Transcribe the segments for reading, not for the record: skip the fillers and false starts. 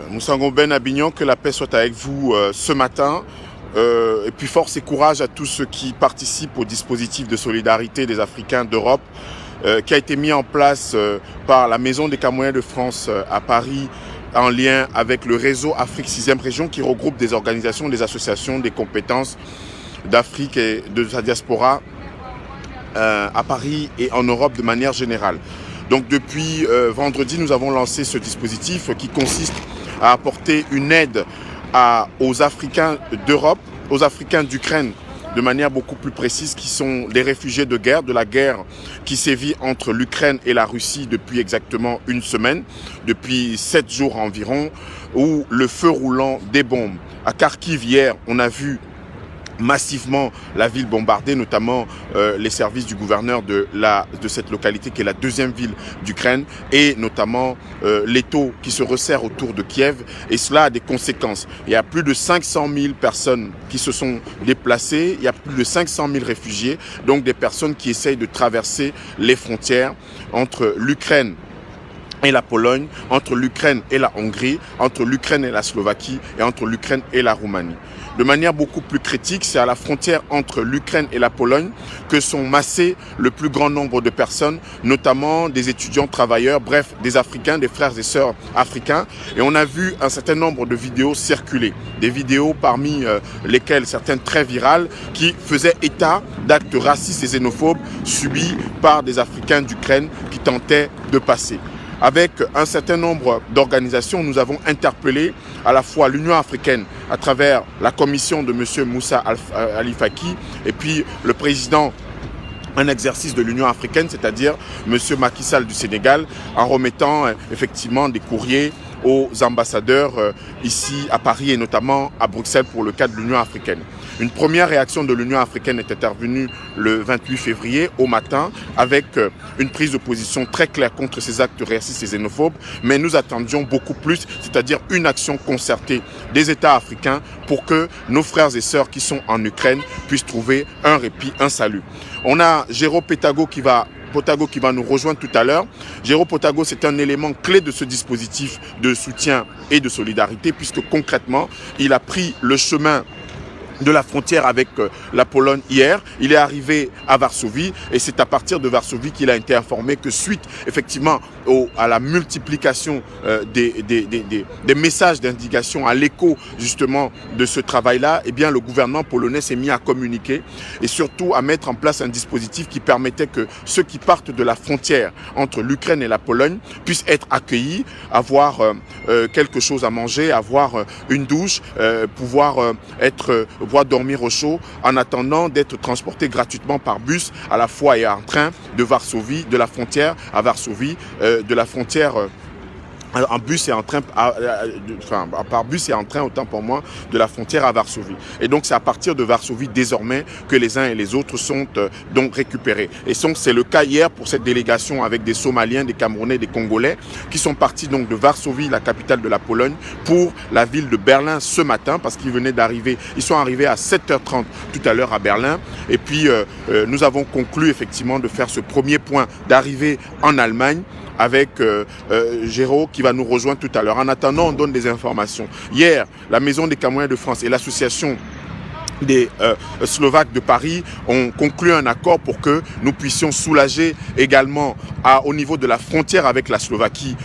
Moussango Ben Abignon, que la paix soit avec vous ce matin. Et puis force et courage à tous ceux qui participent au dispositif de solidarité des Africains d'Europe qui a été mis en place par la Maison des Camerounais de France à Paris en lien avec le réseau Afrique 6e région qui regroupe des organisations, des associations, des compétences d'Afrique et de sa diaspora à Paris et en Europe de manière générale. Donc depuis vendredi, nous avons lancé ce dispositif qui consiste à apporter une aide aux Africains d'Europe, aux Africains d'Ukraine de manière beaucoup plus précise, qui sont des réfugiés de guerre, de la guerre qui sévit entre l'Ukraine et la Russie depuis exactement une semaine, depuis 7 jours environ, où le feu roulant des bombes. À Kharkiv hier, on a vu massivement la ville bombardée, notamment les services du gouverneur de cette localité qui est la deuxième ville d'Ukraine et notamment les taux qui se resserrent autour de Kiev, et cela a des conséquences. Il y a plus de 500 000 personnes qui se sont déplacées, il y a plus de 500 000 réfugiés, donc des personnes qui essayent de traverser les frontières entre l'Ukraine et la Pologne, entre l'Ukraine et la Hongrie, entre l'Ukraine et la Slovaquie et entre l'Ukraine et la Roumanie. De manière beaucoup plus critique, c'est à la frontière entre l'Ukraine et la Pologne que sont massés le plus grand nombre de personnes, notamment des étudiants travailleurs, bref, des Africains, des frères et sœurs africains. Et on a vu un certain nombre de vidéos circuler, des vidéos parmi lesquelles certaines très virales qui faisaient état d'actes racistes et xénophobes subis par des Africains d'Ukraine qui tentaient de passer. Avec un certain nombre d'organisations, nous avons interpellé à la fois l'Union africaine à travers la commission de M. Moussa Ali Faki et puis le président en exercice de l'Union africaine, c'est-à-dire M. Macky Sall du Sénégal, en remettant effectivement des courriers aux ambassadeurs ici à Paris et notamment à Bruxelles pour le cas de l'Union africaine. Une première réaction de l'Union africaine est intervenue le 28 février au matin avec une prise de position très claire contre ces actes racistes et xénophobes, mais nous attendions beaucoup plus, c'est-à-dire une action concertée des États africains pour que nos frères et sœurs qui sont en Ukraine puissent trouver un répit, un salut. On a Jérôme Potago qui va nous rejoindre tout à l'heure. Jérôme Potago, c'est un élément clé de ce dispositif de soutien et de solidarité puisque concrètement, il a pris le chemin de la frontière avec la Pologne hier. Il est arrivé à Varsovie et c'est à partir de Varsovie qu'il a été informé que suite effectivement à la multiplication des messages d'indication, à l'écho justement de ce travail-là, eh bien le gouvernement polonais s'est mis à communiquer et surtout à mettre en place un dispositif qui permettait que ceux qui partent de la frontière entre l'Ukraine et la Pologne puissent être accueillis, avoir quelque chose à manger, avoir une douche, pouvoir dormir au chaud en attendant d'être transportés gratuitement par bus à la fois et en train de Varsovie, de la frontière à Varsovie, de la frontière en bus et en train, par bus et en train, autant pour moi, de la frontière à Varsovie. Et donc, c'est à partir de Varsovie, désormais, que les uns et les autres sont donc récupérés. Et donc, c'est le cas hier pour cette délégation avec des Somaliens, des Camerounais, des Congolais, qui sont partis donc de Varsovie, la capitale de la Pologne, pour la ville de Berlin ce matin, parce qu'ils venaient d'arriver, ils sont arrivés à 7h30 tout à l'heure à Berlin. Et puis, nous avons conclu effectivement de faire ce premier point d'arrivée en Allemagne, avec Géraud qui va nous rejoindre tout à l'heure. En attendant, on donne des informations. Hier, la Maison des Camerounais de France et l'association des Slovaques de Paris ont conclu un accord pour que nous puissions soulager également au niveau de la frontière avec la Slovaquie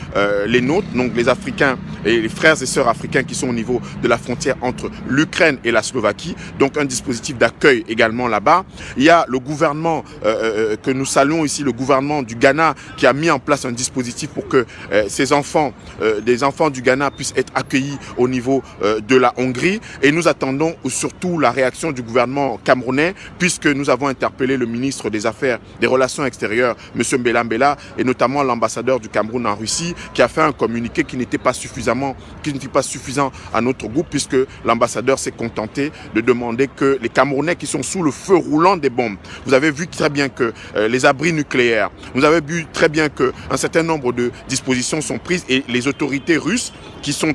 les nôtres, donc les Africains et les frères et sœurs africains qui sont au niveau de la frontière entre l'Ukraine et la Slovaquie, donc un dispositif d'accueil également là-bas. Il y a le gouvernement que nous saluons ici, le gouvernement du Ghana qui a mis en place un dispositif pour que ces enfants, des enfants du Ghana puissent être accueillis au niveau de la Hongrie, et nous attendons surtout la réaction du gouvernement camerounais, puisque nous avons interpellé le ministre des Affaires, des Relations extérieures, M. Mbela Mbela, et notamment l'ambassadeur du Cameroun en Russie, qui a fait un communiqué qui n'était pas suffisant à notre goût, puisque l'ambassadeur s'est contenté de demander que les Camerounais qui sont sous le feu roulant des bombes, vous avez vu très bien que les abris nucléaires, vous avez vu très bien qu'un certain nombre de dispositions sont prises, et les autorités russes qui sont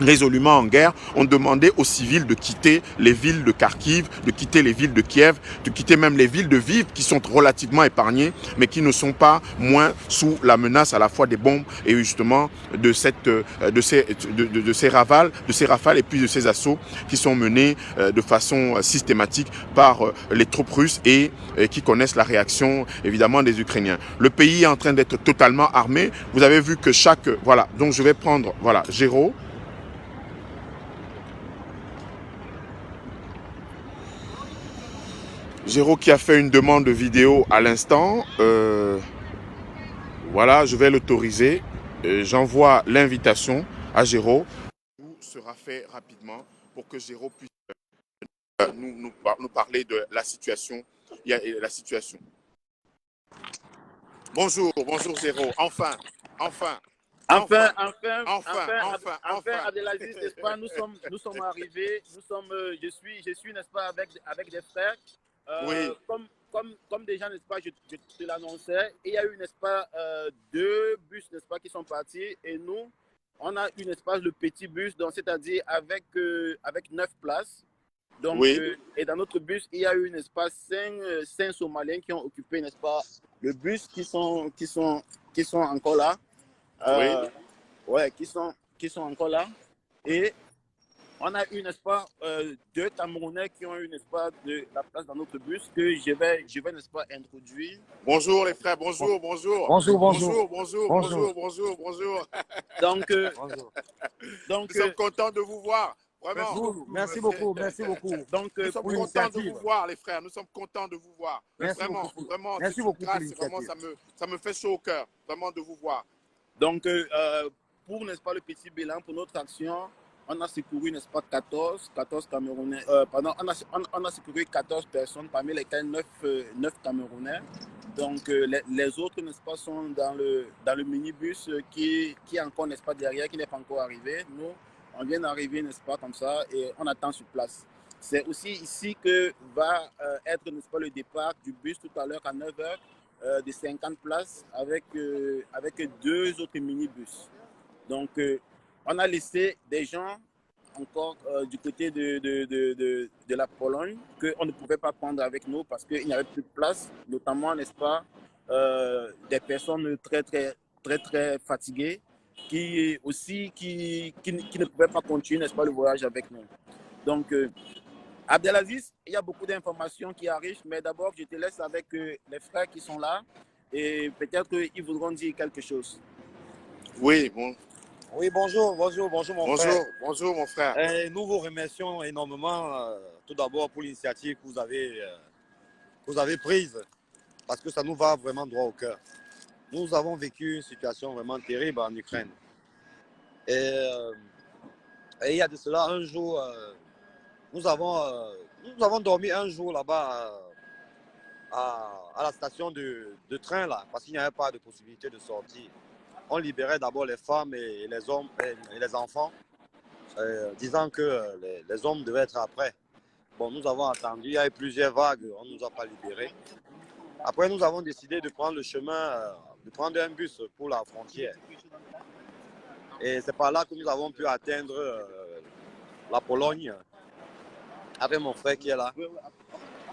résolument en guerre, ont demandé aux civils de quitter les villes de Kharkiv, de quitter les villes de Kiev, de quitter même les villes de Lviv qui sont relativement épargnées, mais qui ne sont pas moins sous la menace à la fois des bombes et justement de ces rafales et puis de ces assauts qui sont menés de façon systématique par les troupes russes et qui connaissent la réaction évidemment des Ukrainiens. Le pays est en train d'être totalement armé. Vous avez vu que voilà, donc je vais prendre, voilà, Géraud. Géraud qui a fait une demande de vidéo à l'instant. Voilà, je vais l'autoriser. J'envoie l'invitation à Géraud. Tout sera fait rapidement pour que Géraud puisse nous parler de la situation. La situation. Bonjour Géraud. Enfin. Abdelaziz, n'est-ce pas, nous sommes arrivés, je suis, n'est-ce pas, avec des frères. Oui. Comme déjà, n'est-ce pas, je te l'annonçais, il y a eu, n'est-ce pas, 2 bus, n'est-ce pas, qui sont partis, et nous, on a eu, n'est-ce pas, le petit bus, donc c'est-à-dire avec 9 places. Donc, oui. Et dans notre bus, il y a eu, n'est-ce pas, 5 Somaliens qui ont occupé, n'est-ce pas, le bus qui sont encore là. Oui. Ouais, qui sont encore là. Et on a eu, n'est-ce pas, 2 Camerounais qui ont eu, n'est-ce pas, de la place dans notre bus que je vais, n'est-ce pas, introduire. Bonjour les frères, bonjour. Donc, nous sommes contents de vous voir. Vraiment. Merci beaucoup. Donc, nous sommes contents de vous voir, les frères. Nous sommes contents de vous voir. Vraiment. Merci beaucoup. Vraiment, ça me fait chaud au cœur, vraiment, de vous voir. Donc, pour, n'est-ce pas, le petit bilan, pour notre action, on a secouru, n'est-ce pas, 14 Camerounais. On a secouru 14 personnes, parmi lesquelles 9 Camerounais. Donc, les autres, n'est-ce pas, sont dans le minibus qui est encore, n'est-ce pas, derrière, qui n'est pas encore arrivé. Nous, on vient d'arriver, n'est-ce pas, comme ça, et on attend sur place. C'est aussi ici que va être, n'est-ce pas, le départ du bus tout à l'heure à 9h. De 50 places avec 2 autres minibus. Donc, on a laissé des gens encore du côté de la Pologne qu'on ne pouvait pas prendre avec nous parce qu'il n'y avait plus de place, notamment, n'est-ce pas, des personnes très fatiguées qui ne pouvaient pas continuer, n'est-ce pas, le voyage avec nous. Donc, Abdelaziz, il y a beaucoup d'informations qui arrivent, mais d'abord, je te laisse avec les frères qui sont là et peut-être qu'ils voudront dire quelque chose. Oui, bon. Oui, bonjour mon frère. Bonjour mon frère. Nous vous remercions énormément tout d'abord pour l'initiative que vous avez prise parce que ça nous va vraiment droit au cœur. Nous avons vécu une situation vraiment terrible en Ukraine. Et il y a de cela un jour... Nous avons dormi un jour là-bas à la station de train, là, parce qu'il n'y avait pas de possibilité de sortir. On libérait d'abord les femmes et les hommes et les enfants, disant que les hommes devaient être après. Bon, nous avons attendu, il y a eu plusieurs vagues, on ne nous a pas libérés. Après, nous avons décidé de prendre le chemin, de prendre un bus pour la frontière. Et c'est par là que nous avons pu atteindre la Pologne, avec mon frère qui est là.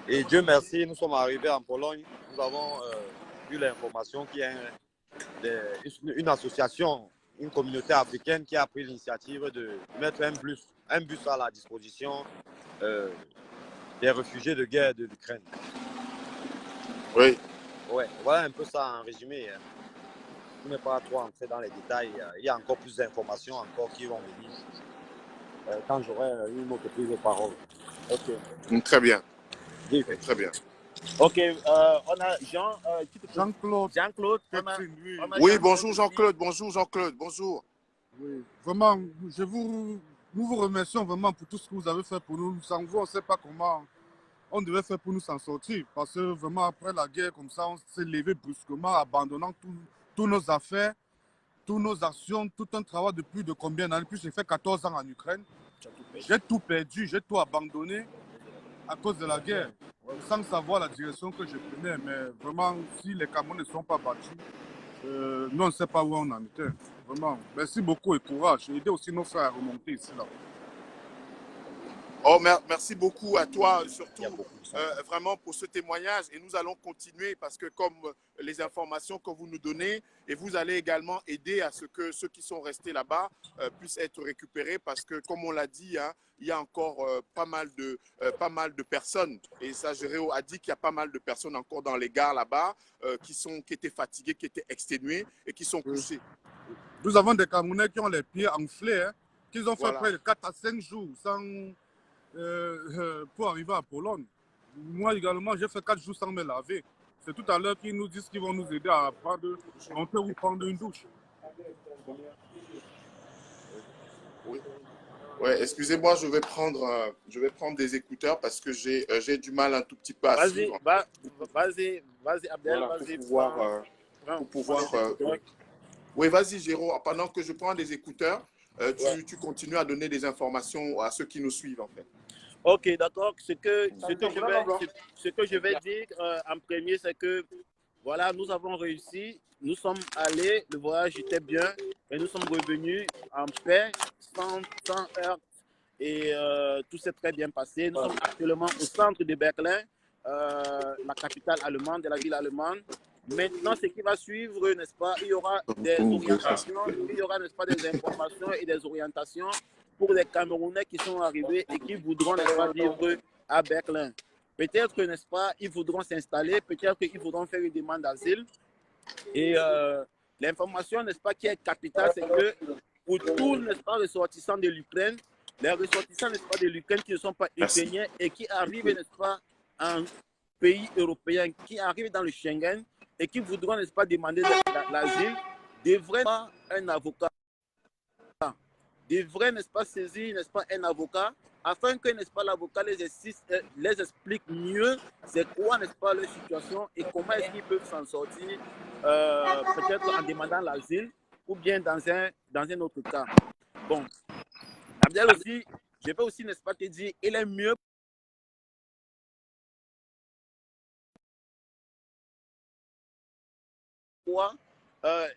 Et Dieu merci, nous sommes arrivés en Pologne. Nous avons eu l'information qu'il y a une association, une communauté africaine qui a pris l'initiative de mettre un bus à la disposition des réfugiés de guerre de l'Ukraine. Oui. Ouais, voilà un peu ça en résumé. Je ne vais pas trop entrer dans les détails. Il y a encore plus d'informations encore qui vont venir quand j'aurai une autre prise de parole. Ok. Très bien. Très bien. Ok, on a Jean-Claude. Oui, bonjour Jean-Claude. Bonjour. Oui, vraiment, nous vous remercions vraiment pour tout ce que vous avez fait pour nous. Sans vous, on ne sait pas comment on devait faire pour nous s'en sortir. Parce que vraiment, après la guerre, comme ça, on s'est levé brusquement, abandonnant tous nos affaires, toutes nos actions, tout un travail de plus de combien d'années. Puis j'ai fait 14 ans en Ukraine. J'ai tout perdu, j'ai tout abandonné à cause de la guerre, sans savoir la direction que je prenais. Mais vraiment, si les Camerounais ne sont pas battus, nous, on ne sait pas où on en était. Vraiment. Merci beaucoup et courage. Aidez aussi nos frères à remonter ici. Là. Oh, merci beaucoup à toi, Il y a surtout beaucoup de ça. vraiment pour ce témoignage. Et nous allons continuer parce que comme les informations que vous nous donnez, et vous allez également aider à ce que ceux qui sont restés là-bas puissent être récupérés parce que, comme on l'a dit, hein, il y a encore pas mal de personnes. Et ça, Géréo a dit qu'il y a pas mal de personnes encore dans les gares là-bas qui étaient fatiguées, qui étaient exténuées et qui sont couchées. Nous avons des Camerounais qui ont les pieds enflés, hein, qui ont fait Voilà. près de 4 à 5 jours sans, pour arriver à Pologne. Moi également, j'ai fait 4 jours sans me laver. C'est tout à l'heure qu'ils nous disent qu'ils vont nous aider à rentrer ou prendre une douche. Oui. Ouais, excusez-moi, je vais prendre des écouteurs parce que j'ai du mal un tout petit peu à Vas-y, suivre. vas-y, Abdel, Voilà, vas-y. pour pouvoir oui, vas-y, Géraud. Pendant que je prends des écouteurs, tu continues à donner des informations à ceux qui nous suivent, en fait. Ok, d'accord. Ce que je vais dire en premier, c'est que voilà, nous avons réussi, nous sommes allés, le voyage était bien et nous sommes revenus en paix, sans heurts et tout s'est très bien passé. Nous sommes actuellement au centre de Berlin, la capitale allemande, de la ville allemande. Maintenant, ce qui va suivre, n'est-ce pas, il y aura des orientations, il y aura, n'est-ce pas, des informations et des orientations pour les Camerounais qui sont arrivés et qui voudront, n'est-ce pas, vivre à Berlin. Peut-être, n'est-ce pas, ils voudront s'installer, peut-être qu'ils voudront faire une demande d'asile. Et l'information, n'est-ce pas, qui est capitale, c'est que pour tous, n'est-ce pas, ressortissants de l'Ukraine, les ressortissants, n'est-ce pas, de l'Ukraine qui ne sont pas ukrainiens et qui arrivent, n'est-ce pas, en pays européen, qui arrivent dans le Schengen et qui voudront, n'est-ce pas, demander l'asile, devraient avoir un avocat. Devraient, n'est-ce pas, saisir, n'est-ce pas, un avocat afin que, n'est-ce pas, l'avocat les explique mieux c'est quoi, n'est-ce pas, leur situation et comment est-ce qu'ils peuvent s'en sortir, peut-être en demandant l'asile ou bien dans un autre cas. Bon, Abdel aussi, je peux aussi, n'est-ce pas, te dire, il est mieux pour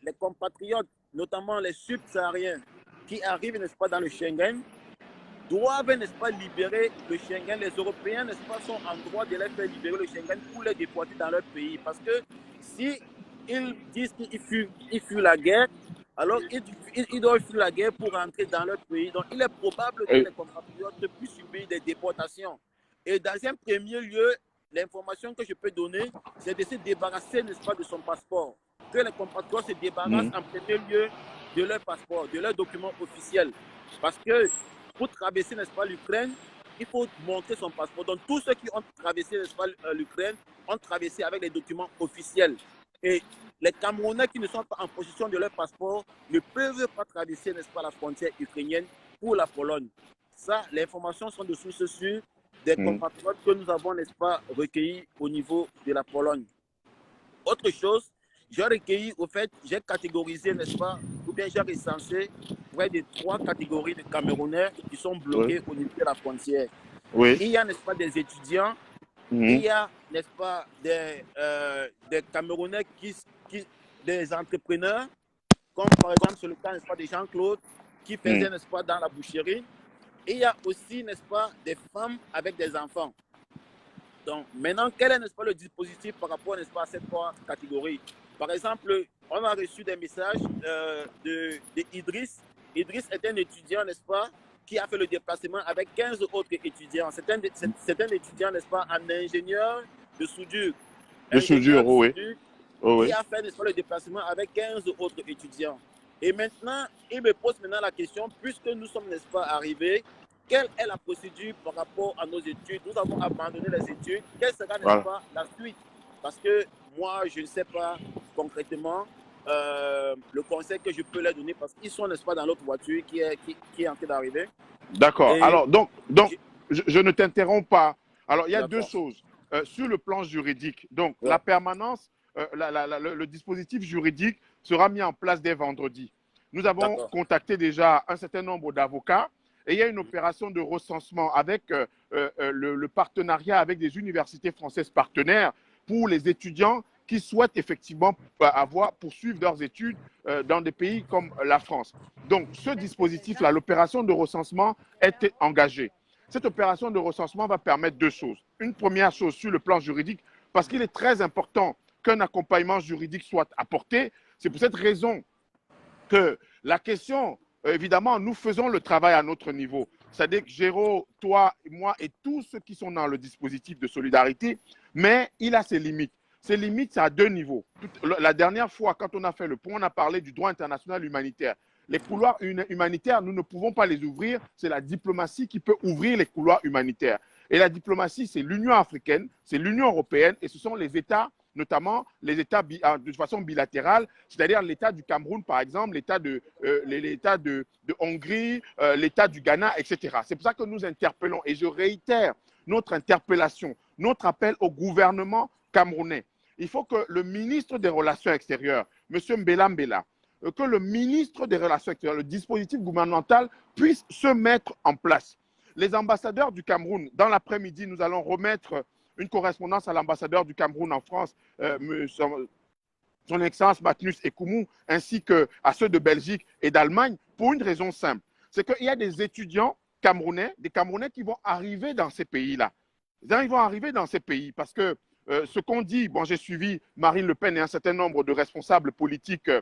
les compatriotes, notamment les subsahariens, qui arrivent, n'est-ce pas, dans le Schengen, doivent, n'est-ce pas, libérer le Schengen. Les Européens, n'est-ce pas, sont en droit de les faire libérer le Schengen pour les déporter dans leur pays. Parce que si ils disent qu'ils fuient la guerre, alors ils doivent fuir la guerre pour rentrer dans leur pays. Donc, il est probable que les compatriotes puissent subir des déportations. Et dans un premier lieu, l'information que je peux donner, c'est de se débarrasser, n'est-ce pas, de son passeport. Que les compatriotes se débarrassent en premier lieu de leur passeport, de leurs documents officiels. Parce que pour traverser, n'est-ce pas, l'Ukraine, il faut montrer son passeport. Donc, tous ceux qui ont traversé, n'est-ce pas, l'Ukraine, ont traversé avec les documents officiels. Et les Camerounais qui ne sont pas en possession de leur passeport ne peuvent pas traverser, n'est-ce pas, la frontière ukrainienne pour la Pologne. Ça, les informations sont de sources sûres des compatriotes que nous avons, n'est-ce pas, recueillis au niveau de la Pologne. Autre chose, j'ai recueilli, au fait, j'ai catégorisé, n'est-ce pas, ou bien j'ai recensé près de 3 catégories de Camerounais qui sont bloqués au niveau de la frontière. Oui. Il y a, n'est-ce pas, des étudiants, il y a, n'est-ce pas, des Camerounais des entrepreneurs, comme par exemple sur le cas, n'est-ce pas, de Jean-Claude, qui faisait, n'est-ce pas, dans la boucherie. Et il y a aussi, n'est-ce pas, des femmes avec des enfants. Donc, maintenant, quel est, n'est-ce pas, le dispositif par rapport, n'est-ce pas, à ces 3 catégories? Par exemple, on a reçu des messages de Idriss. Idriss est un étudiant, n'est-ce pas, qui a fait le déplacement avec 15 autres étudiants. C'est un étudiant, n'est-ce pas, en ingénieur de soudure. De soudure, oui. Qui a fait, n'est-ce pas, le déplacement avec 15 autres étudiants. Et maintenant, il me pose maintenant la question, puisque nous sommes, n'est-ce pas, arrivés, quelle est la procédure par rapport à nos études? Nous avons abandonné les études. Quelle sera, n'est-ce pas, la suite? Parce que moi, je ne sais pas concrètement le conseil que je peux leur donner parce qu'ils sont, n'est-ce pas, dans l'autre voiture qui est en train d'arriver. D'accord. Alors, donc je ne t'interromps pas. Alors, il y a 2 choses. Sur le plan juridique, donc la permanence, le dispositif juridique sera mis en place dès vendredi. Nous avons contacté déjà un certain nombre d'avocats et il y a une opération de recensement avec le partenariat avec des universités françaises partenaires pour les étudiants qui souhaitent effectivement poursuivre leurs études dans des pays comme la France. Donc, ce dispositif-là, l'opération de recensement est engagée. Cette opération de recensement va permettre deux choses. Une première chose sur le plan juridique, parce qu'il est très important qu'un accompagnement juridique soit apporté. C'est pour cette raison que la question, évidemment, nous faisons le travail à notre niveau. C'est-à-dire que Géraud, toi, moi et tous ceux qui sont dans le dispositif de solidarité, mais il a ses limites. Ces limites, c'est à deux niveaux. La dernière fois, quand on a fait le point, on a parlé du droit international humanitaire. Les couloirs humanitaires, nous ne pouvons pas les ouvrir. C'est la diplomatie qui peut ouvrir les couloirs humanitaires. Et la diplomatie, c'est l'Union africaine, c'est l'Union européenne et ce sont les États, notamment les États de façon bilatérale, c'est-à-dire l'État du Cameroun, par exemple, l'État de Hongrie, l'État du Ghana, etc. C'est pour ça que nous interpellons. Et je réitère notre interpellation, notre appel au gouvernement camerounais. Il faut que le ministre des Relations extérieures, M. Mbela Mbela, que le ministre des Relations extérieures, le dispositif gouvernemental puisse se mettre en place. Les ambassadeurs du Cameroun, dans l'après-midi, nous allons remettre une correspondance à l'ambassadeur du Cameroun en France, son Excellence Matnus Ekoumou, ainsi qu'à ceux de Belgique et d'Allemagne, pour une raison simple. C'est qu'il y a des étudiants camerounais, des Camerounais qui vont arriver dans ces pays-là. Ils vont arriver dans ces pays parce que ce qu'on dit, bon, j'ai suivi Marine Le Pen et un certain nombre de responsables politiques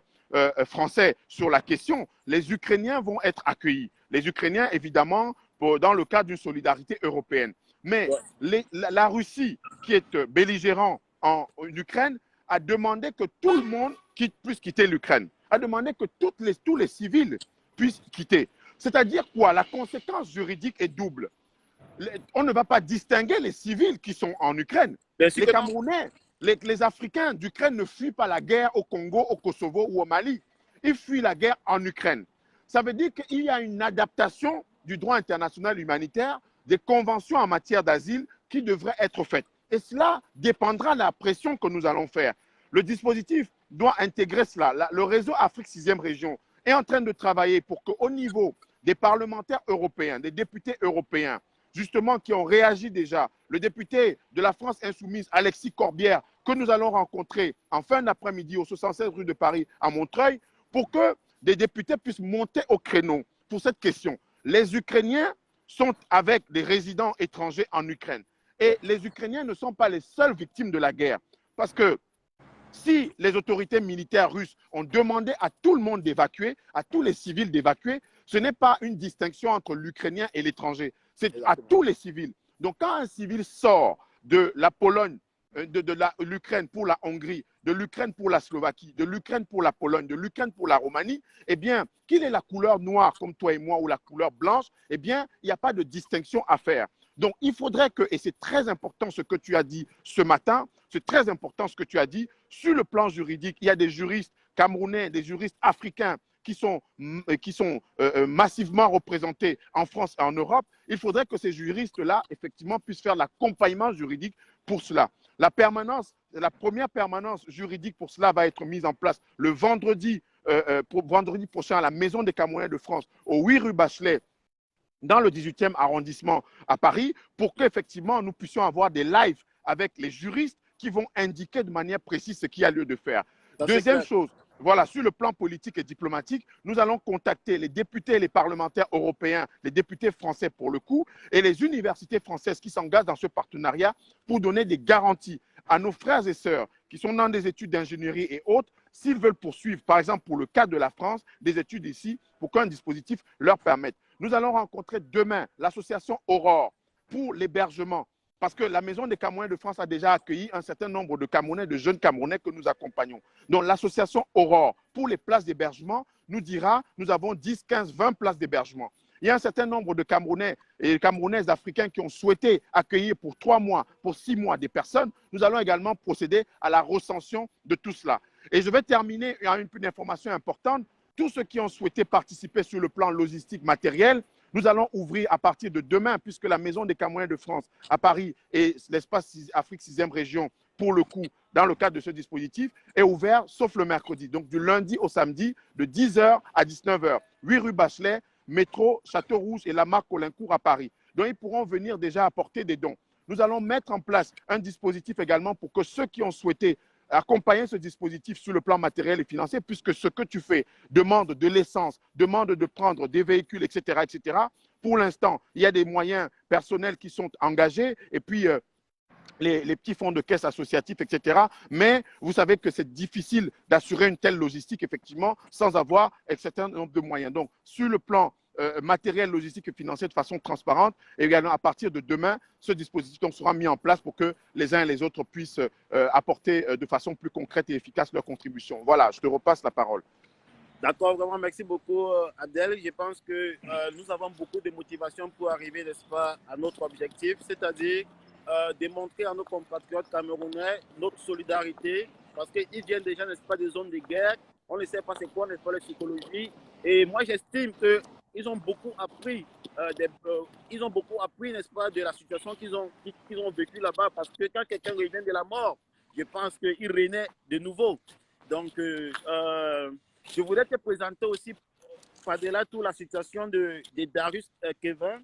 français sur la question, les Ukrainiens vont être accueillis. Les Ukrainiens, évidemment, dans le cadre d'une solidarité européenne. Mais la Russie, qui est belligérant en Ukraine, a demandé que tout le monde puisse quitter l'Ukraine. A demandé que tous les civils puissent quitter. C'est-à-dire quoi? La conséquence juridique est double. On ne va pas distinguer les civils qui sont en Ukraine. Les Camerounais, les Africains d'Ukraine ne fuient pas la guerre au Congo, au Kosovo ou au Mali. Ils fuient la guerre en Ukraine. Ça veut dire qu'il y a une adaptation du droit international humanitaire, des conventions en matière d'asile qui devraient être faites. Et cela dépendra de la pression que nous allons faire. Le dispositif doit intégrer cela. Le réseau Afrique 6e région est en train de travailler pour qu'au niveau des parlementaires européens, des députés européens, justement qui ont réagi déjà, le député de la France Insoumise, Alexis Corbière, que nous allons rencontrer en fin d'après-midi au 76 rue de Paris à Montreuil, pour que des députés puissent monter au créneau pour cette question. Les Ukrainiens sont avec des résidents étrangers en Ukraine. Et les Ukrainiens ne sont pas les seules victimes de la guerre. Parce que si les autorités militaires russes ont demandé à tout le monde d'évacuer, à tous les civils d'évacuer, ce n'est pas une distinction entre l'Ukrainien et l'étranger. C'est à tous les civils. Donc quand un civil sort de la Pologne, de l'Ukraine pour la Hongrie, de l'Ukraine pour la Slovaquie, de l'Ukraine pour la Pologne, de l'Ukraine pour la Roumanie, eh bien, qu'il ait la couleur noire comme toi et moi ou la couleur blanche, eh bien, il n'y a pas de distinction à faire. Donc, il faudrait que, et c'est très important ce que tu as dit ce matin, c'est très important ce que tu as dit, sur le plan juridique, il y a des juristes camerounais, des juristes africains qui sont massivement représentés en France et en Europe. Il faudrait que ces juristes-là, effectivement, puissent faire l'accompagnement juridique pour cela. La première permanence juridique pour cela va être mise en place le vendredi prochain à la Maison des Camerounais de France, au 8 rue Bachelet, dans le 18e arrondissement à Paris, pour qu'effectivement nous puissions avoir des lives avec les juristes qui vont indiquer de manière précise ce qu'il y a lieu de faire. Deuxième chose, voilà, sur le plan politique et diplomatique, nous allons contacter les députés et les parlementaires européens, les députés français pour le coup, et les universités françaises qui s'engagent dans ce partenariat pour donner des garanties à nos frères et sœurs qui sont dans des études d'ingénierie et autres, s'ils veulent poursuivre, par exemple pour le cas de la France, des études ici, pour qu'un dispositif leur permette. Nous allons rencontrer demain l'association Aurore pour l'hébergement, parce que la Maison des Camerounais de France a déjà accueilli un certain nombre de Camerounais, de jeunes Camerounais que nous accompagnons. Donc l'association Aurore, pour les places d'hébergement, nous dira, nous avons 10, 15, 20 places d'hébergement. Il y a un certain nombre de Camerounais et Camerounaises africains qui ont souhaité accueillir pour 3 mois, pour 6 mois des personnes. Nous allons également procéder à la recension de tout cela. Et je vais terminer avec une information importante. Tous ceux qui ont souhaité participer sur le plan logistique matériel, nous allons ouvrir à partir de demain, puisque la Maison des Camerounais de France à Paris et l'espace Afrique 6e région, pour le coup, dans le cadre de ce dispositif, est ouvert sauf le mercredi. Donc du lundi au samedi, de 10h à 19h. 8 rue Bachelet, métro Château-Rouge et Lamarck-Colincourt à Paris. Donc ils pourront venir déjà apporter des dons. Nous allons mettre en place un dispositif également pour que ceux qui ont souhaité accompagner ce dispositif sur le plan matériel et financier, puisque ce que tu fais demande de l'essence, demande de prendre des véhicules, etc., etc. Pour l'instant, il y a des moyens personnels qui sont engagés et puis les petits fonds de caisse associatifs, etc. Mais vous savez que c'est difficile d'assurer une telle logistique, effectivement, sans avoir un certain nombre de moyens. Donc, sur le plan matériel, logistique et financier de façon transparente, et également à partir de demain, ce dispositif donc, sera mis en place pour que les uns et les autres puissent apporter de façon plus concrète et efficace leur contribution. Voilà, je te repasse la parole. D'accord, vraiment, merci beaucoup, Abdel. Je pense que nous avons beaucoup de motivation pour arriver, n'est-ce pas, à notre objectif, c'est-à-dire démontrer à nos compatriotes camerounais notre solidarité, parce qu'ils viennent déjà, n'est-ce pas, des zones de guerre. On ne sait pas c'est quoi, n'est-ce pas, la psychologie. Et moi, j'estime qu'ils ont beaucoup appris, ils ont beaucoup appris, n'est-ce pas, de la situation qu'ils ont vécue là-bas, parce que quand quelqu'un revient de la mort, je pense qu'il renaît de nouveau. Donc, je voudrais te présenter aussi, par-delà toute la situation de Darius Kevin.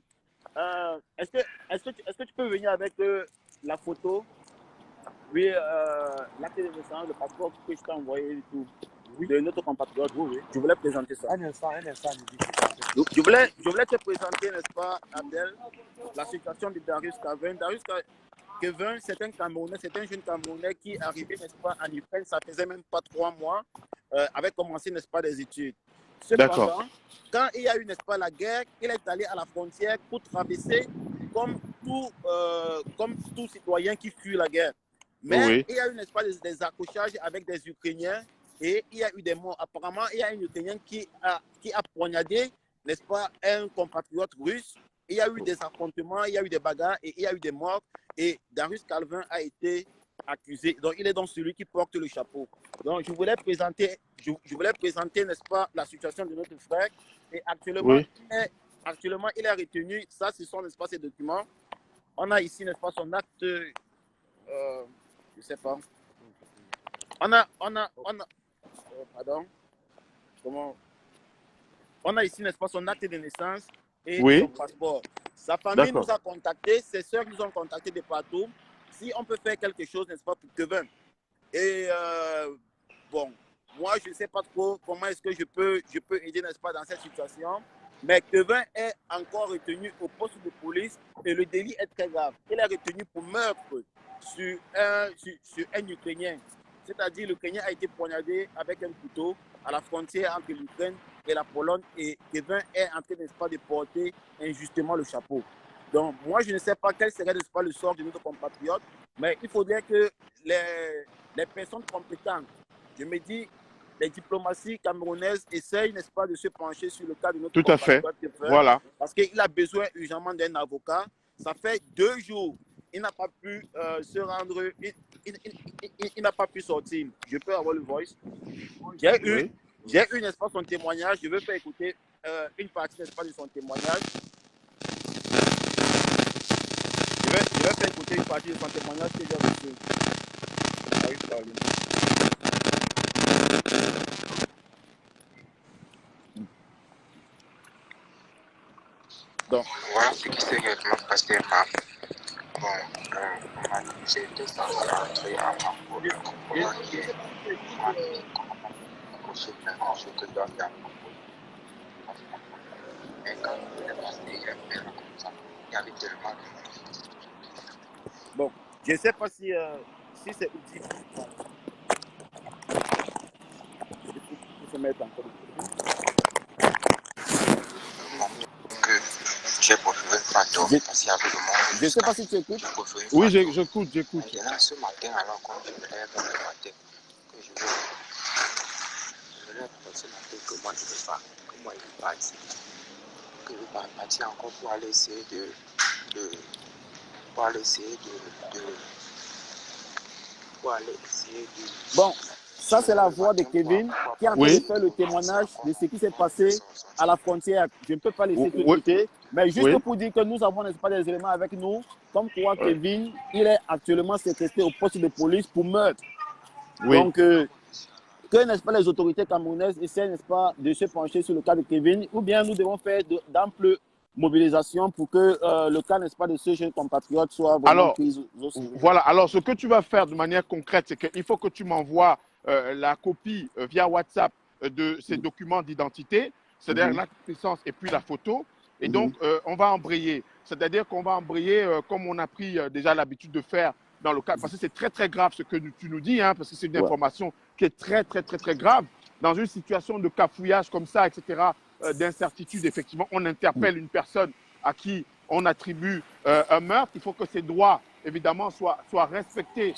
Est-ce que tu peux venir avec la photo? Oui, l'acte de naissance, le passeport que je t'ai envoyé et tout. Oui. De notre compatriote. Oui, oui. Je voulais présenter ça. Un instant. Je voulais te présenter, n'est-ce pas, Abdel, la situation de Darius Kevin. Darius Kevin, c'est un Camerounais, c'est un jeune Camerounais qui est arrivé, n'est-ce pas, en Ukraine. Ça faisait même pas 3 mois. Avait commencé, n'est-ce pas, des études. Cependant, quand il y a eu, n'est-ce pas, la guerre, il est allé à la frontière pour traverser comme tout citoyen qui fuit la guerre. Mais oui, il y a eu, n'est-ce pas, des accrochages avec des Ukrainiens et il y a eu des morts. Apparemment, il y a un Ukrainien qui a poignardé, n'est-ce pas, un compatriote russe. Il y a eu des affrontements, il y a eu des bagarres et il y a eu des morts. Et Darius Calvin a été accusé. Donc, il est donc celui qui porte le chapeau. Donc, je voulais présenter, n'est-ce pas, la situation de notre frère. Et actuellement, oui, il est retenu. Ça, ce sont, n'est-ce pas, ces documents. On a ici, n'est-ce pas, son acte. Je ne sais pas. Pardon. Comment? On a ici, n'est-ce pas, son acte de naissance et oui, son passeport. Sa famille nous a contactés, ses soeurs nous ont contactés de partout. Si on peut faire quelque chose, n'est-ce pas, pour Kevin. Et bon, moi, je ne sais pas trop comment est-ce que je peux aider, n'est-ce pas, dans cette situation. Mais Kevin est encore retenu au poste de police et le délit est très grave. Il est retenu pour meurtre sur un Ukrainien. C'est-à-dire, l'Ukrainien a été poignardé avec un couteau à la frontière entre l'Ukraine et la Pologne et Kevin est en train, n'est-ce pas, de porter injustement le chapeau. Donc, moi, je ne sais pas quel serait, n'est-ce pas, le sort de notre compatriote, mais il faudrait que les personnes compétentes, je me dis, les diplomaties camerounaises essayent, n'est-ce pas, de se pencher sur le cas de notre compatriote. Tout à fait, voilà. Parce qu'il a besoin urgemment d'un avocat. Ça fait 2 jours, il n'a pas pu se rendre, il n'a pas pu sortir. Je peux avoir le voice. J'ai eu, n'est-ce pas, son témoignage. Je veux faire écouter une partie, n'est-ce pas, de son témoignage. Je vais faire écouter une partie de son témoignage que j'ai reçu. Donc, voilà ce qui s'est réellement passé. Bon, j'étais censé entrer à Mambo, comment hier, ce que je dois faire. Mais quand il est passé, il y avait comme ça, il y avait tellement de monde. Bon, je ne sais pas si c'est utile. Il faut se mettre encore. J'ai préféré pas dormir parce qu'il y avait le monde. Je ne sais pas si tu écoutes. Oui, j'écoute. Maintenant, ce matin, alors quand je me lève le matin, que je me lève ce matin que moi je ne vais pas, que moi je vais partir. Que je vais partir encore pour aller essayer Bon, ça c'est la voix de Kevin qui est en train de faire le témoignage de ce qui s'est passé à la frontière. Je ne peux pas laisser tout écouter, mais juste pour dire que nous avons, n'est-ce pas, des éléments avec nous, comme quoi Kevin, il est actuellement séquestré au poste de police pour meurtre. Donc, que, n'est-ce pas, les autorités camerounaises essaient, n'est-ce pas, de se pencher sur le cas de Kevin, ou bien nous devons faire mobilisation pour que le cas, n'est-ce pas, de ce jeune compatriote soit vraiment Alors, pris au sérieux. voilà. Alors, ce que tu vas faire de manière concrète, c'est qu'il faut que tu m'envoies la copie via WhatsApp de ces documents d'identité, c'est-à-dire l'acte de naissance et puis la photo. Et donc, on va embrayer. C'est-à-dire qu'on va embrayer comme on a pris déjà l'habitude de faire dans le cas, parce que c'est très, très grave ce que tu nous dis, hein, parce que c'est une information qui est très, très, très, très grave. Dans une situation de cafouillage comme ça, etc., d'incertitude, effectivement, on interpelle une personne à qui on attribue un meurtre. Il faut que ses droits, évidemment, soient respectés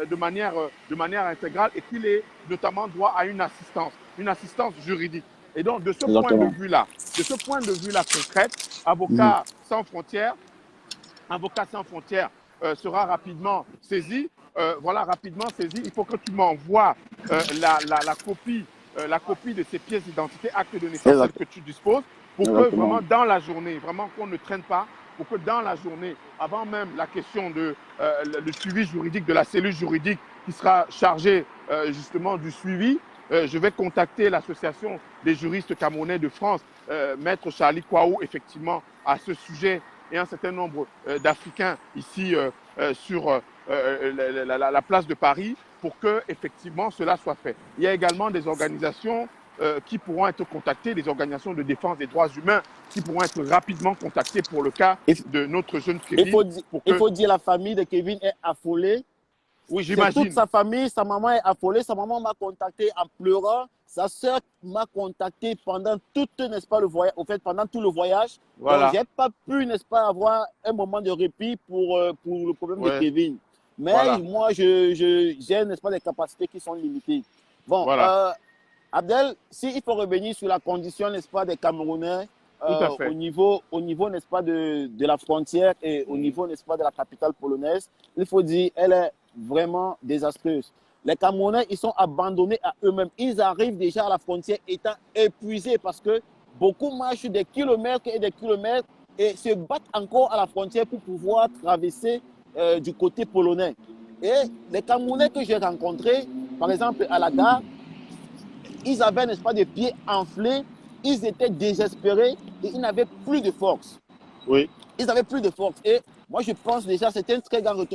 de manière intégrale et qu'il ait notamment droit à une assistance juridique. Et donc, de ce point de vue-là, concrète, Avocats sans frontières sera rapidement saisi. Rapidement saisi. Il faut que tu m'envoies la copie de ces pièces d'identité, actes de naissance, celles que tu disposes, pour que vraiment dans la journée, vraiment qu'on ne traîne pas, pour que dans la journée, avant même la question de le suivi juridique de la cellule juridique qui sera chargée justement du suivi, je vais contacter l'association des juristes camerounais de France, Maître Charlie Kouaou, effectivement, à ce sujet, et un certain nombre d'Africains ici sur la place de Paris pour que effectivement cela soit fait. Il y a également des organisations qui pourront être contactées, des organisations de défense des droits humains qui pourront être rapidement contactées pour le cas de notre jeune Kevin. Il faut dire la famille de Kevin est affolée. Oui, j'imagine. Toute sa famille, sa maman est affolée. Sa maman m'a contacté en pleurant. Sa sœur m'a contacté pendant n'est-ce pas, le voyage, au fait, pendant tout le voyage. Voilà. Donc, j'ai pas pu, n'est-ce pas, avoir un moment de répit pour le problème de Kevin. Mais moi, j'ai, n'est-ce pas, des capacités qui sont limitées. Bon, Abdel, s'il faut revenir sur la condition, n'est-ce pas, des Camerounais, au niveau, n'est-ce pas, de la frontière et au niveau, n'est-ce pas, de la capitale polonaise, il faut dire, elle est vraiment désastreuse. Les Camerounais, ils sont abandonnés à eux-mêmes. Ils arrivent déjà à la frontière étant épuisés parce que beaucoup marchent des kilomètres et des kilomètres et se battent encore à la frontière pour pouvoir traverser du côté polonais. Et les Camerounais que j'ai rencontrés, par exemple à la gare, ils avaient, n'est-ce pas, des pieds enflés, ils étaient désespérés et ils n'avaient plus de force. Oui. Ils n'avaient plus de force. Et moi, je pense déjà que c'est un très grand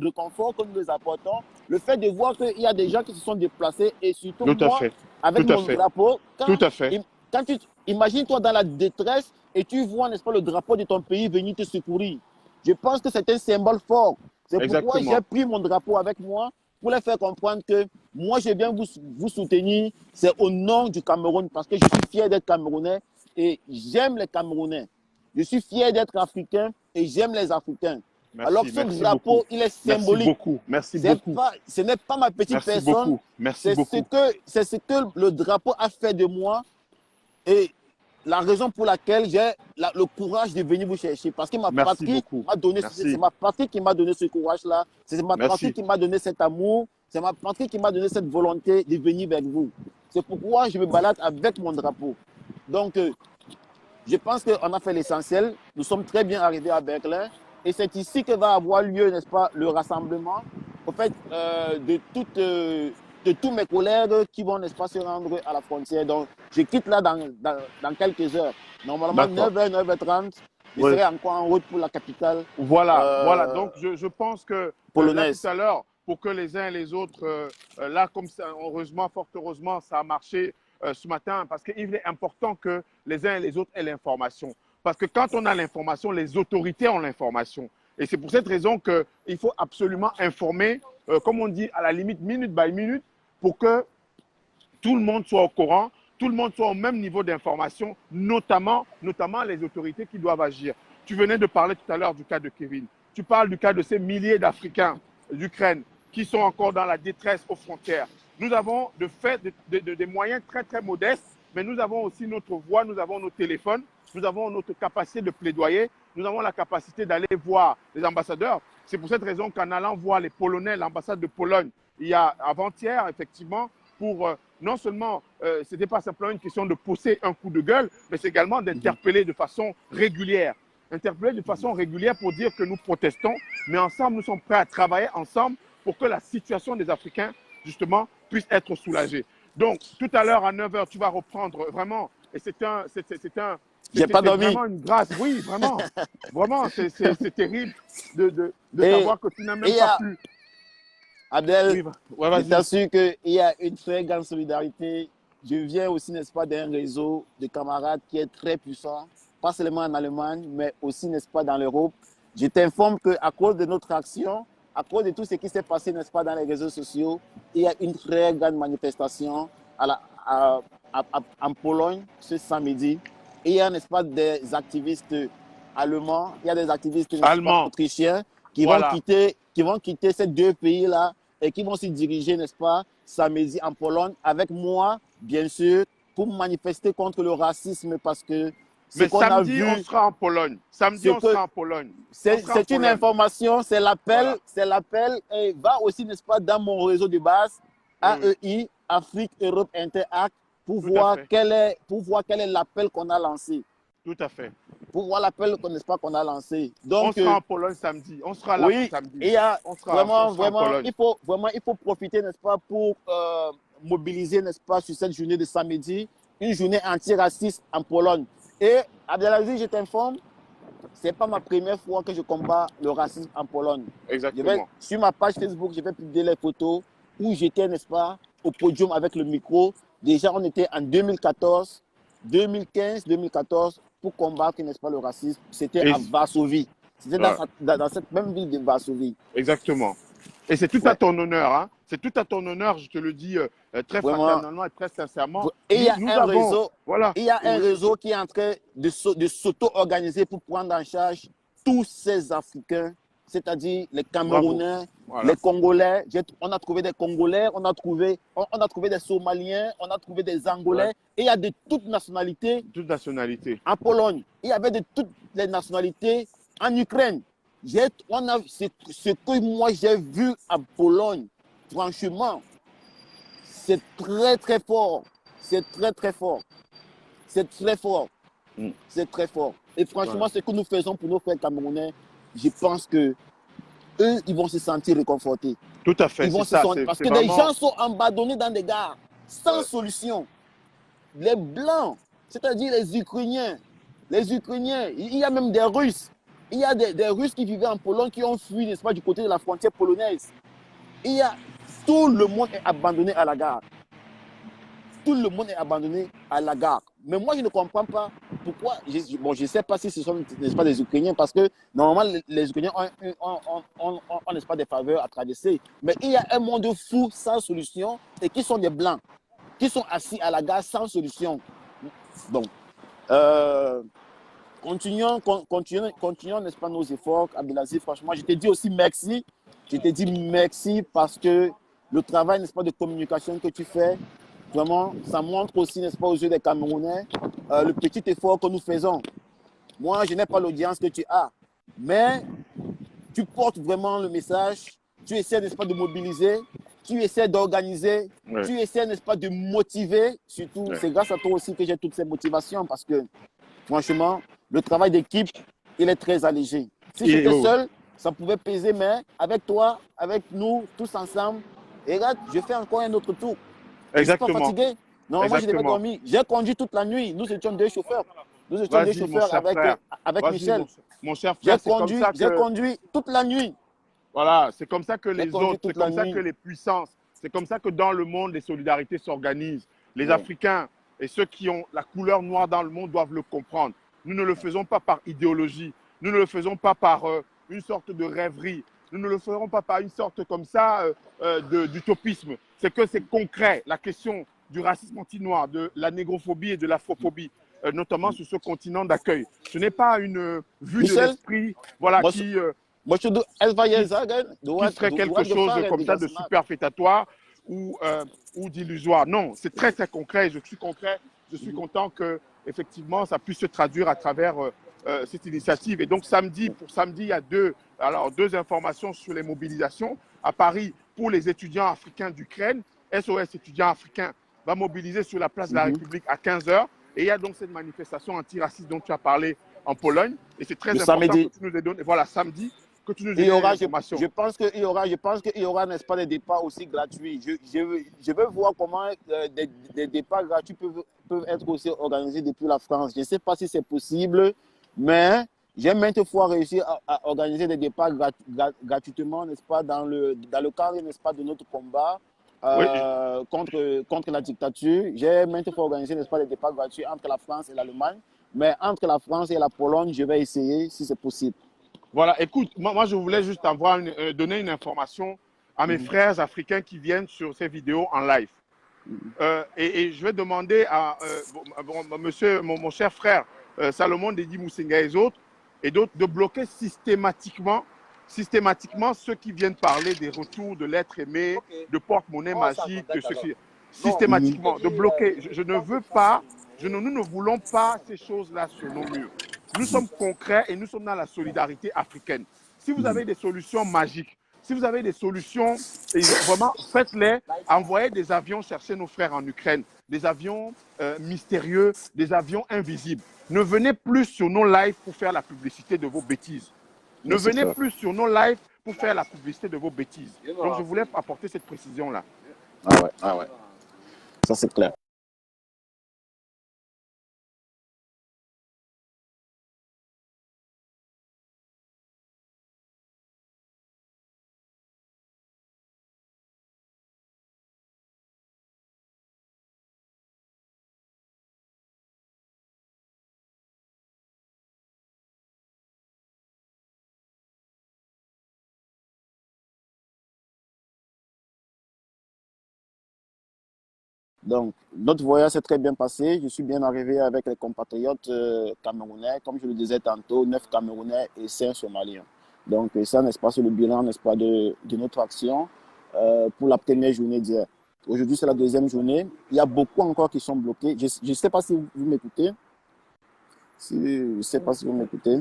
réconfort que nous les apportons. Le fait de voir qu'il y a des gens qui se sont déplacés et surtout moi, avec mon drapeau. Quand tu imagines-toi dans la détresse et tu vois, n'est-ce pas, le drapeau de ton pays venir te secourir. Je pense que c'est un symbole fort. C'est pourquoi j'ai pris mon drapeau avec moi pour les faire comprendre que moi, je viens vous soutenir. C'est au nom du Cameroun parce que je suis fier d'être Camerounais et j'aime les Camerounais. Je suis fier d'être africain et j'aime les Africains. Merci, alors ce drapeau, il est symbolique. Merci beaucoup. Ce n'est pas ma petite personne. Merci beaucoup. C'est ce que le drapeau a fait de moi et la raison pour laquelle j'ai le courage de venir vous chercher. Parce que ma patrie m'a donné, c'est ma patrie qui m'a donné ce courage-là. C'est ma patrie qui m'a donné cet amour. C'est ma patrie qui m'a donné cette volonté de venir vers vous. C'est pourquoi je me balade avec mon drapeau. Donc, je pense qu'on a fait l'essentiel. Nous sommes très bien arrivés à Berlin. Et c'est ici que va avoir lieu, n'est-ce pas, le rassemblement, au fait, de tous mes collègues qui vont, n'est-ce pas, se rendre à la frontière. Donc, je quitte là dans quelques heures. Normalement, 9h, 9h30, je serai encore en route pour la capitale. Voilà. Donc, je pense que polonaise. Là, tout à l'heure, pour que les uns et les autres, là, comme ça, heureusement, fort heureusement, ça a marché ce matin, parce qu'il est important que les uns et les autres aient l'information. Parce que quand on a l'information, les autorités ont l'information. Et c'est pour cette raison qu'il faut absolument informer, comme on dit, à la limite, minute by minute, pour que tout le monde soit au courant, tout le monde soit au même niveau d'information, notamment les autorités qui doivent agir. Tu venais de parler tout à l'heure du cas de Kevin. Tu parles du cas de ces milliers d'Africains d'Ukraine qui sont encore dans la détresse aux frontières. Nous avons des moyens très, très modestes, mais nous avons aussi notre voix, nous avons nos téléphones, nous avons notre capacité de plaidoyer, nous avons la capacité d'aller voir les ambassadeurs. C'est pour cette raison qu'en allant voir les Polonais, l'ambassade de Pologne, il y a avant-hier, effectivement, pour non seulement, ce n'était pas simplement une question de pousser un coup de gueule, mais c'est également d'interpeller de façon régulière. Interpeller de façon régulière pour dire que nous protestons, mais ensemble, nous sommes prêts à travailler ensemble pour que la situation des Africains, justement, puisse être soulagée. Donc, tout à l'heure, à 9h, tu vas reprendre vraiment Et c'était J'ai pas dormi. vraiment une grâce. Oui, vraiment. Vraiment, c'est terrible de Et savoir que tu n'as il même y pas a, pu. Abdel, Oui, ouais, je vas-y. t'assure qu'il y a une très grande solidarité. Je viens aussi, n'est-ce pas, d'un réseau de camarades qui est très puissant, pas seulement en Allemagne, mais aussi, n'est-ce pas, dans l'Europe. Je t'informe qu'à cause de notre action, à cause de tout ce qui s'est passé, n'est-ce pas, dans les réseaux sociaux, il y a une très grande manifestation en Pologne ce samedi. Et il y a, n'est-ce pas, des activistes allemands, il y a des activistes, n'est-ce pas, Allemand. autrichiens Voilà. qui vont quitter ces deux pays-là et qui vont se diriger, n'est-ce pas, samedi en Pologne avec moi, bien sûr, pour manifester contre le racisme parce que ce Mais qu'on a samedi, on vu, sera en Pologne. Samedi, ce on que sera en Pologne. On sera en c'est une Pologne. information, c'est Voilà. l'appel et va aussi, n'est-ce pas, dans mon réseau de base, Oui, oui. AEI, Afrique, Europe, Interact, pour Tout à voir fait. quel est l'appel qu'on a lancé. Tout à fait. Pour voir l'appel, n'est-ce pas, qu'on a lancé. On Donc, sera en Pologne samedi. On sera là oui, samedi. il y a On sera en Pologne. il faut profiter, n'est-ce pas, pour mobiliser, n'est-ce pas, sur cette journée de samedi, une journée antiraciste en Pologne. Et Abdelaziz, je t'informe, c'est pas ma première fois que je combats le racisme en Pologne. Exactement. Sur ma page Facebook, je vais publier les photos où j'étais, n'est-ce pas, au podium avec le micro. Déjà, on était en 2014, 2015, 2014 pour combattre, n'est-ce pas, le racisme. C'était Et, à Varsovie. C'était ouais, dans cette même ville de Varsovie. exactement. Et c'est tout à Ouais, ton honneur. Hein. C'est tout à ton honneur, je te le dis très vraiment. fraternellement et très sincèrement. Et Nous avons, voilà, il y a un oui, réseau qui est en train de s'auto-organiser pour prendre en charge tous ces Africains, c'est-à-dire les bravo. Camerounais, Voilà. les Congolais. On a trouvé des Congolais, on a trouvé des Somaliens, on a trouvé des Angolais. Ouais. Et il y a de toutes nationalités Toute nationalité. en Pologne. Il y avait de toutes les nationalités en Ukraine. Ce que moi j'ai vu en Pologne, franchement, c'est très très fort. C'est très très fort. C'est très fort. Mm. C'est très fort. Et franchement, Voilà. ce que nous faisons pour nos frères camerounais, je pense que eux, ils vont se sentir réconfortés. Tout à fait. Ils vont C'est ça. parce C'est que des vraiment. gens sont abandonnés dans des gares, sans Ouais. solution. Les Blancs, c'est-à-dire les Ukrainiens, il y a même des Russes. Il y a des Russes qui vivaient en Pologne qui ont fui, n'est-ce pas, du côté de la frontière polonaise. Tout le monde est abandonné à la gare. Tout le monde est abandonné à la gare. Mais moi, je ne comprends pas pourquoi. Bon, je ne sais pas si ce sont, n'est-ce pas, des Ukrainiens, parce que normalement, les Ukrainiens ont, n'est-ce pas, des faveurs à traverser. Mais il y a un monde fou sans solution et qui sont des Blancs, qui sont assis à la gare sans solution. Bon, continuons, n'est-ce pas, nos efforts, Abdelaziz. Franchement, je te dis aussi merci. Je te dis merci parce que le travail, n'est-ce pas, de communication que tu fais, vraiment, ça montre aussi, n'est-ce pas, aux yeux des Camerounais, le petit effort que nous faisons. Moi, je n'ai pas l'audience que tu as, mais tu portes vraiment le message. Tu essaies, n'est-ce pas, de mobiliser, tu essaies d'organiser, Ouais. tu essaies, n'est-ce pas, de motiver. Surtout, Ouais. c'est grâce à toi aussi que j'ai toutes ces motivations parce que, franchement, le travail d'équipe, il est très allégé. Si j'étais seul, ça pouvait peser, mais avec toi, avec nous, tous ensemble, et regarde, je fais encore un autre tour. Je ne suis pas Exactement. fatigué. Normalement, je devais Exactement. dormir. J'ai conduit toute la nuit. Nous étions deux chauffeurs. Nous étions deux Vas-y, mon chauffeurs cher frère. avec Vas-y, Michel. mon cher J'ai frère. C'est comme ça que. conduit toute la nuit. Voilà, c'est comme ça que J'ai les conduit autres, c'est toute la comme ça nuit. que les puissances, c'est comme ça que dans le monde, les solidarités s'organisent. Les Ouais. Africains et ceux qui ont la couleur noire dans le monde doivent le comprendre. Nous ne le faisons pas par idéologie. Nous ne le faisons pas par une sorte de rêverie. Nous ne le ferons pas par une sorte comme ça d'utopisme. C'est que c'est concret. La question du racisme anti-noir, de la négrophobie et de l'afrophobie, notamment sur ce continent d'accueil. Ce n'est pas une vue de Michel, l'esprit, voilà, moi, qui moi, je qui serait quelque chose comme ça de superfétatoire ou d'illusoire. Non, c'est très très concret. Je suis concret. Je suis content que effectivement ça puisse se traduire à travers cette initiative. Et donc samedi, il y a deux informations sur les mobilisations. À Paris, pour les étudiants africains d'Ukraine, SOS étudiants africains va mobiliser sur la place de la République à 15h. Et il y a donc cette manifestation antiraciste dont tu as parlé en Pologne. Et c'est très Le important samedi. que tu nous aies donné. Voilà, samedi. que tu nous Il y donnes aura, l'information. je pense qu'il y aura, n'est-ce pas, des départs aussi gratuits. Je veux voir comment des départs gratuits peuvent être aussi organisés depuis la France. Je ne sais pas si c'est possible, mais j'ai maintes fois réussi à organiser des départs gratuitement, n'est-ce pas, dans le cadre, n'est-ce pas, de notre combat Oui, contre la dictature. J'ai maintes fois organisé, n'est-ce pas, des départs gratuits entre la France et l'Allemagne. Mais entre la France et la Pologne, je vais essayer si c'est possible. voilà, écoute, moi je voulais juste donner une information à mes frères africains qui viennent sur ces vidéos en live. Et je vais demander à mon cher frère Salomon Dedi Moussinga et d'autres de bloquer systématiquement ceux qui viennent parler des retours de l'être aimé, de porte-monnaie magique, de ceci. Systématiquement, de bloquer. Je ne veux pas, nous ne voulons pas ces choses-là sur nos murs. Nous sommes concrets et nous sommes dans la solidarité africaine. Si vous avez des solutions magiques, si vous avez des solutions, vraiment, faites-les. Envoyez des avions chercher nos frères en Ukraine, des avions mystérieux, des avions invisibles. Ne venez plus sur nos lives pour faire la publicité de vos bêtises. Ne venez plus sur nos lives pour faire la publicité de vos bêtises. Donc, je voulais apporter cette précision-là. Ah ouais. Ça, c'est clair. Donc, notre voyage s'est très bien passé. Je suis bien arrivé avec les compatriotes camerounais, comme je le disais tantôt, 9 Camerounais et 5 Somaliens. Donc, ça, n'est-ce pas, c'est le bilan, n'est-ce pas, de notre action pour la première journée d'hier. Aujourd'hui, c'est la deuxième journée. Il y a beaucoup encore qui sont bloqués. Je ne sais pas si vous m'écoutez. Je ne sais pas si vous m'écoutez.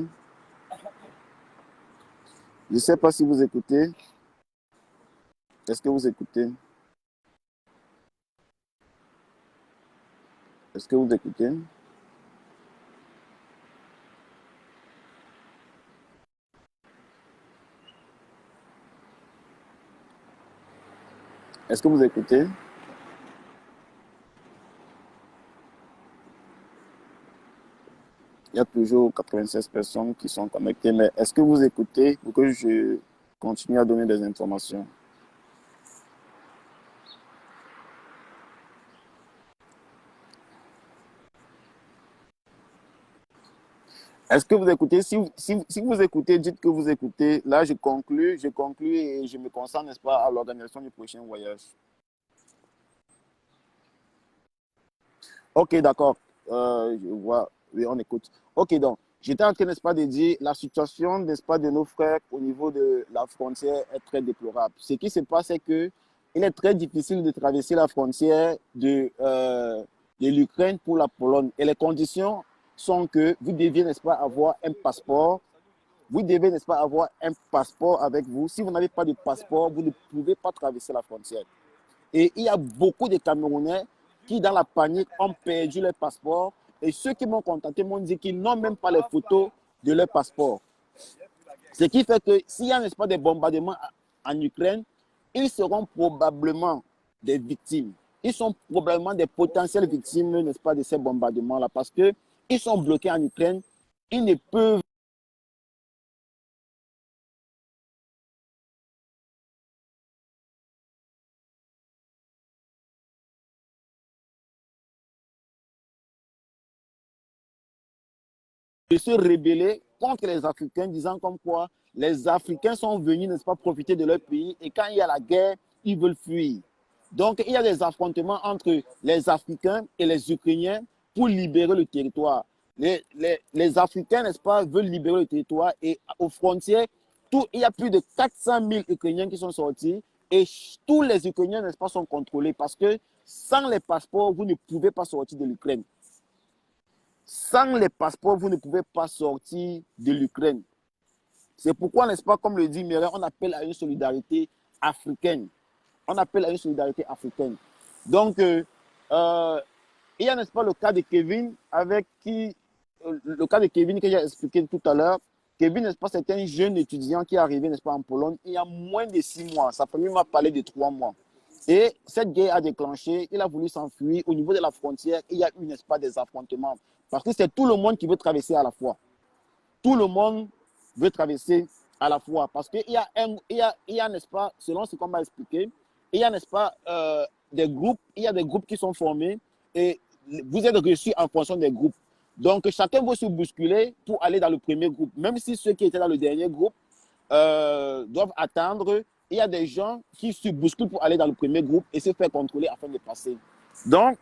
Je ne sais pas si vous écoutez. Est-ce que vous écoutez? Est-ce que vous écoutez? Est-ce que vous écoutez? Il y a toujours 96 personnes qui sont connectées, mais est-ce que vous écoutez pour que je continue à donner des informations? Est-ce que vous écoutez? Si vous écoutez, dites que vous écoutez. Là, je conclue et je me concentre, n'est-ce pas, à l'organisation du prochain voyage. Ok, d'accord. Je vois. Oui, on écoute. Ok, donc, j'étais en train, n'est-ce pas, de dire la situation, n'est-ce pas, de nos frères au niveau de la frontière est très déplorable. Ce qui se passe, c'est que il est très difficile de traverser la frontière de l'Ukraine pour la Pologne. Et les conditions sont que vous deviez, n'est-ce pas, avoir un passeport. Vous devez, n'est-ce pas, avoir un passeport avec vous. Si vous n'avez pas de passeport, vous ne pouvez pas traverser la frontière. Et il y a beaucoup de Camerounais qui, dans la panique, ont perdu leur passeport. Et ceux qui m'ont contacté m'ont dit qu'ils n'ont même pas les photos de leur passeport. Ce qui fait que s'il y a, n'est-ce pas, des bombardements en Ukraine, ils seront probablement des victimes. Ils sont probablement des potentielles victimes, n'est-ce pas, de ces bombardements-là, parce qu'ils sont bloqués en Ukraine. Ils ne peuvent se rebeller contre les Africains, disant comme quoi les Africains sont venus, n'est-ce pas, profiter de leur pays, et quand il y a la guerre, ils veulent fuir. Donc, il y a des affrontements entre les Africains et les Ukrainiens pour libérer le territoire. Les Africains, n'est-ce pas, veulent libérer le territoire, et aux frontières, il y a plus de 400 000 Ukrainiens qui sont sortis, et tous les Ukrainiens, n'est-ce pas, sont contrôlés, parce que sans les passeports, vous ne pouvez pas sortir de l'Ukraine. Sans les passeports, vous ne pouvez pas sortir de l'Ukraine. C'est pourquoi, n'est-ce pas, comme le dit Mireille, on appelle à une solidarité africaine. On appelle à une solidarité africaine. Donc, il y a, n'est-ce pas, le cas de Kevin, le cas de Kevin que j'ai expliqué tout à l'heure. Kevin, n'est-ce pas, c'est un jeune étudiant qui est arrivé, n'est-ce pas, en Pologne il y a moins de 6 mois. Sa famille m'a parlé de 3 mois. Et cette guerre a déclenché, il a voulu s'enfuir. Au niveau de la frontière, il y a eu, n'est-ce pas, des affrontements. Parce que c'est tout le monde qui veut traverser à la fois. Tout le monde veut traverser à la fois. Parce qu'il y a, n'est-ce pas, selon ce qu'on m'a expliqué, il y a, n'est-ce pas, des groupes, il y a des groupes qui sont formés et vous êtes reçus en fonction des groupes. Donc, chacun veut se bousculer pour aller dans le premier groupe. Même si ceux qui étaient dans le dernier groupe doivent attendre, il y a des gens qui se bousculent pour aller dans le premier groupe et se faire contrôler afin de passer. Donc,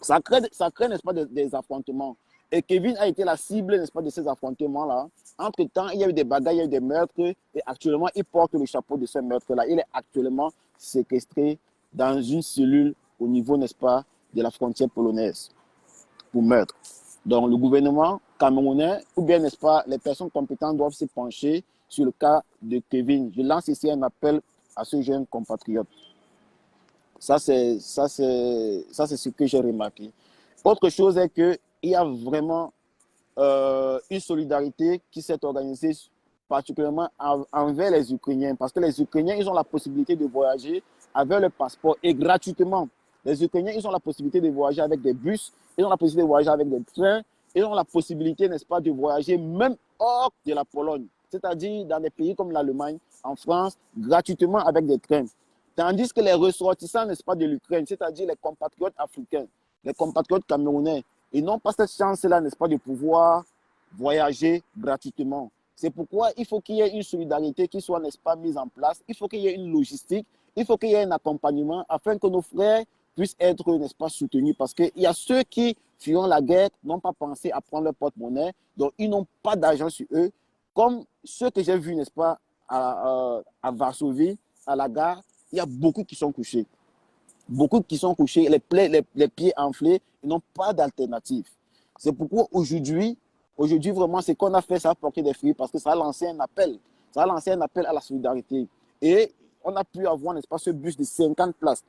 ça crée n'est-ce pas, des affrontements. Et Kevin a été la cible, n'est-ce pas, de ces affrontements-là. Entre-temps, il y a eu des bagarres, il y a eu des meurtres, et actuellement, il porte le chapeau de ce meurtre-là. Il est actuellement séquestré dans une cellule au niveau, n'est-ce pas, de la frontière polonaise pour meurtre. Donc, le gouvernement camerounais, ou bien, n'est-ce pas, les personnes compétentes doivent se pencher sur le cas de Kevin. Je lance ici un appel à ce jeune compatriote. Ça, c'est ce que j'ai remarqué. Autre chose est qu'il y a vraiment une solidarité qui s'est organisée particulièrement envers les Ukrainiens. Parce que les Ukrainiens, ils ont la possibilité de voyager avec le passeport et gratuitement. Les Ukrainiens, ils ont la possibilité de voyager avec des bus, ils ont la possibilité de voyager avec des trains, ils ont la possibilité, n'est-ce pas, de voyager même hors de la Pologne. C'est-à-dire dans des pays comme l'Allemagne, en France, gratuitement avec des trains. Tandis que les ressortissants, n'est-ce pas, de l'Ukraine, c'est-à-dire les compatriotes africains, les compatriotes camerounais, ils n'ont pas cette chance-là, n'est-ce pas, de pouvoir voyager gratuitement. C'est pourquoi il faut qu'il y ait une solidarité qui soit, n'est-ce pas, mise en place. Il faut qu'il y ait une logistique, il faut qu'il y ait un accompagnement afin que nos frères puissent être, n'est-ce pas, soutenus. Parce qu'il y a ceux qui, fuyant la guerre, n'ont pas pensé à prendre leur porte-monnaie, donc ils n'ont pas d'argent sur eux. Comme ceux que j'ai vus, n'est-ce pas, à Varsovie, à la gare, il y a beaucoup qui sont couchés. Beaucoup qui sont couchés, les pieds enflés, ils n'ont pas d'alternative. C'est pourquoi aujourd'hui, vraiment, ce qu'on a fait, ça a porté des fruits parce que ça a lancé un appel. Ça a lancé un appel à la solidarité. Et on a pu avoir, n'est-ce pas, ce bus de 50 places.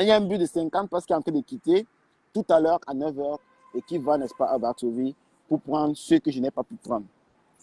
Il y a un bus de 50 places qui est en train de quitter tout à l'heure à 9 h et qui va, n'est-ce pas, à Varsovie pour prendre ce que je n'ai pas pu prendre.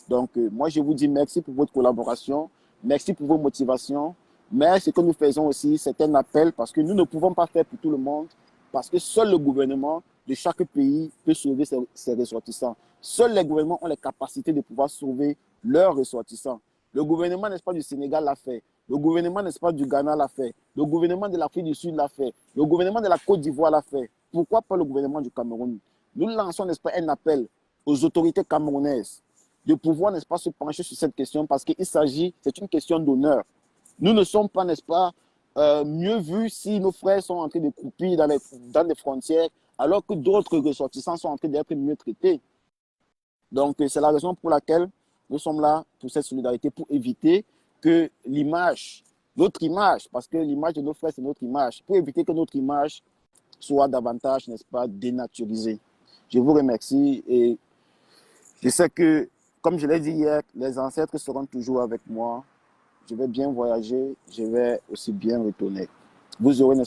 Donc, moi, je vous dis merci pour votre collaboration. Merci pour vos motivations. Mais ce que nous faisons aussi, c'est un appel parce que nous ne pouvons pas faire pour tout le monde parce que seul le gouvernement de chaque pays peut sauver ses ressortissants. Seuls les gouvernements ont les capacités de pouvoir sauver leurs ressortissants. Le gouvernement, n'est-ce pas, du Sénégal l'a fait. Le gouvernement, n'est-ce pas, du Ghana l'a fait. Le gouvernement de l'Afrique du Sud l'a fait. Le gouvernement de la Côte d'Ivoire l'a fait. Pourquoi pas le gouvernement du Cameroun? Nous lançons, n'est-ce pas, un appel aux autorités camerounaises de pouvoir, n'est-ce pas, se pencher sur cette question parce qu'il s'agit, c'est une question d'honneur. Nous ne sommes pas, n'est-ce pas, mieux vus si nos frères sont en train de croupir dans les frontières alors que d'autres ressortissants sont en train d'être mieux traités. Donc, c'est la raison pour laquelle nous sommes là pour cette solidarité, pour éviter que l'image, notre image, parce que l'image de nos frères, c'est notre image, pour éviter que notre image soit davantage, n'est-ce pas, dénaturisée. Je vous remercie et je sais que, comme je l'ai dit hier, les ancêtres seront toujours avec moi. Je vais bien voyager, je vais aussi bien retourner. Vous aurez